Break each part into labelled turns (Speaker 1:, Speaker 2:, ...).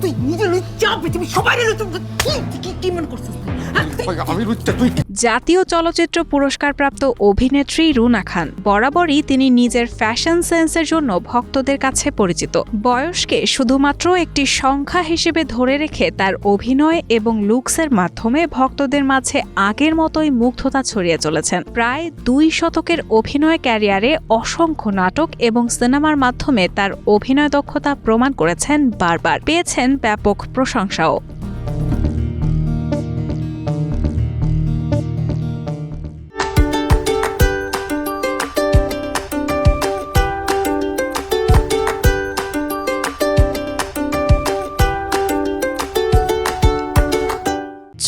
Speaker 1: তুই নিজে লুচ্চা, পৃথিবী সবাই কি মনে করছিস?
Speaker 2: জাতীয় চলচ্চিত্র পুরস্কারপ্রাপ্ত অভিনেত্রী রুনা খান। বরাবরই তিনি নিজের ফ্যাশন সেন্সের জন্য ভক্তদের কাছে পরিচিত। বয়সকে শুধুমাত্র একটি সংখ্যা হিসেবে ধরে রেখে তার অভিনয় এবং লুকসের মাধ্যমে ভক্তদের মাঝে আগের মতোই মুগ্ধতা ছড়িয়ে চলেছেন। প্রায় 2 শতকের অভিনয় ক্যারিয়ারে অসংখ্য নাটক এবং সিনেমার মাধ্যমে তার অভিনয় দক্ষতা প্রমাণ করেছেন বারবার, পেয়েছেন ব্যাপক প্রশংসাও।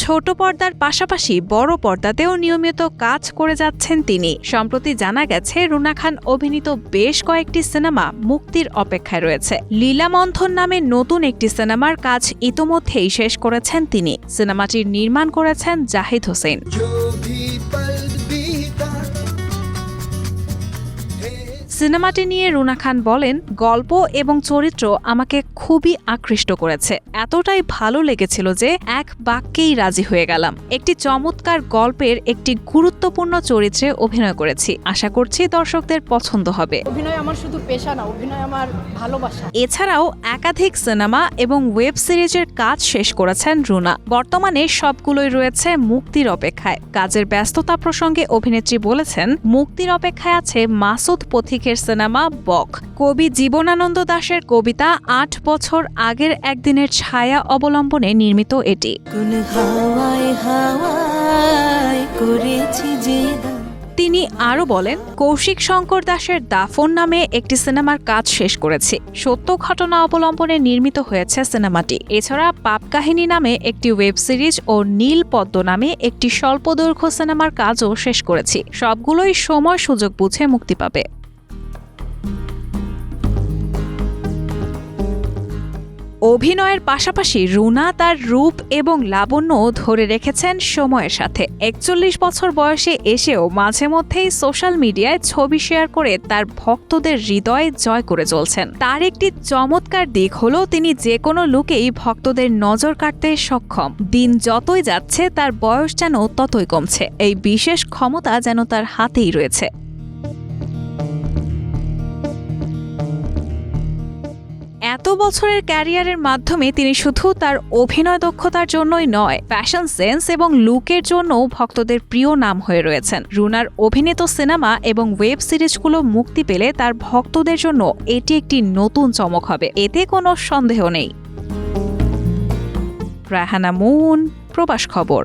Speaker 2: ছোট পর্দার পাশাপাশি বড় পর্দাতেও নিয়মিত কাজ করে যাচ্ছেন তিনি। সম্প্রতি জানা গেছে রুনা খান অভিনীত বেশ কয়েকটি সিনেমা মুক্তির অপেক্ষায় রয়েছে। লীলামন্থন নামে নতুন একটি সিনেমার কাজ ইতোমধ্যেই শেষ করেছেন তিনি। সিনেমাটির নির্মাণ করেছেন জাহিদ হোসেন। সিনেমাটি নিয়ে রুনা খান বলেন, গল্প এবং চরিত্র আমাকে খুবই আকৃষ্ট করেছে। এতটাই ভালো লেগেছিল যে এক বাক্যেই রাজি হয়ে গেলাম। একটি চমৎকার গল্পের একটি গুরুত্বপূর্ণ চরিত্রে অভিনয় করেছি। আশা করছি দর্শকদের পছন্দ হবে।
Speaker 3: অভিনয় আমার শুধু পেশা না, অভিনয় আমার ভালোবাসা।
Speaker 2: এছাড়াও একাধিক সিনেমা এবং ওয়েব সিরিজের কাজ শেষ করেছেন রুনা। বর্তমানে সবগুলোই রয়েছে মুক্তির অপেক্ষায়। কাজের ব্যস্ততা প্রসঙ্গে অভিনেত্রী বলেছেন, মুক্তির অপেক্ষায় আছে মাসুদ পথিকের সিনেমা বক। কবি জীবনানন্দ দাশের কবিতা 8 বছর আগের একদিনের ছায়া অবলম্বনে নির্মিত এটি। তিনি আরও বলেন, কৌশিক শঙ্কর দাশের দাফন নামে একটি সিনেমার কাজ শেষ করেছি। সত্য ঘটনা অবলম্বনে নির্মিত হয়েছে সিনেমাটি। এছাড়া পাপ কাহিনী নামে একটি ওয়েব সিরিজ ও নীল পদ্ম নামে একটি স্বল্পদৈর্ঘ্য সিনেমার কাজও শেষ করেছি। সবগুলোই সময় সুযোগ বুঝে মুক্তি পাবে। অভিনয়ের পাশাপাশি রুনা তার রূপ এবং লাবণ্য ধরে রেখেছেন সময়ের সাথে। 41 বছর বয়সে এসেও মাঝে মধ্যেই সোশ্যাল মিডিয়ায় ছবি শেয়ার করে তার ভক্তদের হৃদয় জয় করে চলছেন। তার একটি চমৎকার দিক হলো তিনি যে কোনো লুকেই ভক্তদের নজর কাটতে সক্ষম। দিন যতই যাচ্ছে তার বয়স যেন ততই কমছে। এই বিশেষ ক্ষমতা যেন তার হাতেই রয়েছে। এত বছরের ক্যারিয়ারের মাধ্যমে তিনি শুধু তার অভিনয় দক্ষতার জন্যই নয়, ফ্যাশন সেন্স এবং লুকের জন্য ভক্তদের প্রিয় নাম হয়ে রয়েছেন। রুনার অভিনীত সিনেমা এবং ওয়েব সিরিজগুলো মুক্তি পেলে তার ভক্তদের জন্য এটি একটি নতুন চমক হবে, এতে কোনো সন্দেহ নেই। রায়হানা মুন, প্রবাস খবর।